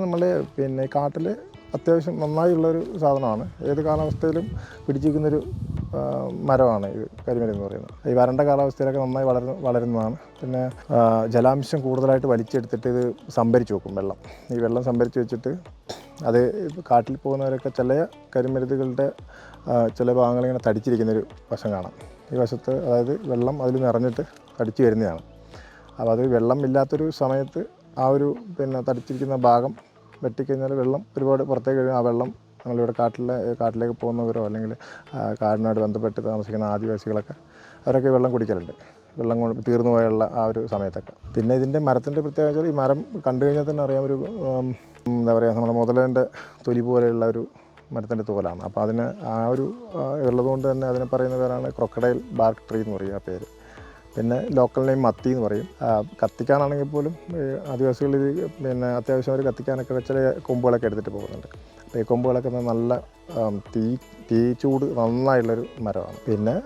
നമ്മൾ കാട്ടിൽ അത്യാവശ്യം നന്നായുള്ളൊരു സാധനമാണ്. ഏത് കാലാവസ്ഥയിലും പിടിച്ചിരിക്കുന്നൊരു മരമാണ് ഇത് കരിമരുന്ന് എന്ന് പറയുന്നത്. ഈ വരണ്ട കാലാവസ്ഥയിലൊക്കെ നന്നായി വളരുന്നതാണ്. പിന്നെ ജലാംശം കൂടുതലായിട്ട് വലിച്ചെടുത്തിട്ട് ഇത് സംഭരിച്ച് വെക്കും. ഈ വെള്ളം സംഭരിച്ച് വെച്ചിട്ട് അത് കാട്ടിൽ പോകുന്നവരൊക്കെ ചില കരിമരുന്നുകളുടെ ചില ഭാഗങ്ങളിങ്ങനെ തടിച്ചിരിക്കുന്നൊരു വശം കാണാം. ഈ വശത്ത് അതായത് വെള്ളം അതിൽ നിറഞ്ഞിട്ട് തടിച്ച് വരുന്നതാണ്. അപ്പോൾ അത് വെള്ളം ഇല്ലാത്തൊരു സമയത്ത് ആ ഒരു തടിച്ചിരിക്കുന്ന ഭാഗം വെട്ടിക്കഴിഞ്ഞാൽ വെള്ളം ഒരുപാട് പുറത്തേക്ക് കഴിയും. ആ വെള്ളം നമ്മളിവിടെ കാട്ടിലേക്ക് പോകുന്നവരോ അല്ലെങ്കിൽ കാടിനോട് ബന്ധപ്പെട്ട് താമസിക്കുന്ന ആദിവാസികളൊക്കെ അവരൊക്കെ വെള്ളം കുടിക്കലുണ്ട്. വെള്ളം കൊണ്ട് തീർന്നു പോയുള്ള ആ ഒരു സമയത്തൊക്കെ. പിന്നെ ഇതിൻ്റെ മരത്തിൻ്റെ പ്രത്യേകത വെച്ചാൽ ഈ മരം കണ്ടു കഴിഞ്ഞാൽ തന്നെ അറിയാം ഒരു എന്താ പറയുക, നമ്മുടെ മുതലേൻ്റെ തൊലി പോലെയുള്ള ഒരു മരത്തിൻ്റെ തോലാണ്. അപ്പോൾ അതിന് ആ ഒരു ഉള്ളതുകൊണ്ട് തന്നെ അതിനെ പറയുന്ന പേരാണ് ക്രൊക്കഡൈൽ ബാർക്ക് ട്രീ എന്ന് പറയും ആ പേര്. പിന്നെ ലോക്കൽ നെയിം മത്തി എന്ന് പറയും. കത്തിക്കാനാണെങ്കിൽ പോലും ആദിവാസികൾ ഇത് അത്യാവശ്യം അവർ കത്തിക്കാനൊക്കെ ചില കൊമ്പുകളൊക്കെ എടുത്തിട്ട് പോകുന്നുണ്ട്. അപ്പോൾ ഈ കൊമ്പുകളൊക്കെ നല്ല തീ ചൂട് നന്നായുള്ളൊരു മരമാണ്. പിന്നെ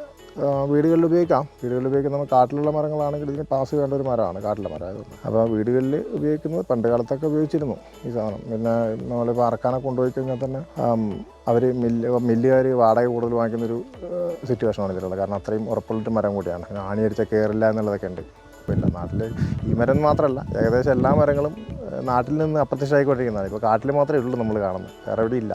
വീടുകളിൽ ഉപയോഗിക്കുന്ന നമ്മൾ കാട്ടിലുള്ള മരങ്ങളാണെങ്കിൽ ഇതിന് പാസ് ചെയ്യേണ്ട ഒരു മരമാണ് കാട്ടിലെ മരം ആയതുകൊണ്ട്. അപ്പോൾ വീടുകളിൽ ഉപയോഗിക്കുന്നത് പണ്ട് കാലത്തൊക്കെ ഉപയോഗിച്ചിരുന്നു ഈ സാധനം. പിന്നെ നമ്മളിപ്പോൾ അറക്കാനൊക്കെ കൊണ്ടുപോയി കഴിഞ്ഞാൽ തന്നെ അവർ മില്ലുകാർ വാടക കൂടുതൽ വാങ്ങിക്കുന്നൊരു സിറ്റുവേഷനാണ് ഇതിലുള്ളത്. കാരണം അത്രയും ഉറപ്പുള്ളൊരു മരം കൂടിയാണ്. ആണിയടിച്ചാൽ കയറില്ല എന്നുള്ളതൊക്കെ ഉണ്ട്. പിന്നെ നാട്ടിൽ ഈ മരം മാത്രമല്ല, ഏകദേശം എല്ലാ മരങ്ങളും നാട്ടിൽ നിന്ന് അപ്രത്യക്ഷമായിക്കൊണ്ടിരിക്കുന്നതാണ്. ഇപ്പോൾ കാട്ടിൽ മാത്രമേ ഉള്ളൂ നമ്മൾ കാണുന്നത്, വേറെ എവിടെയും ഇല്ല.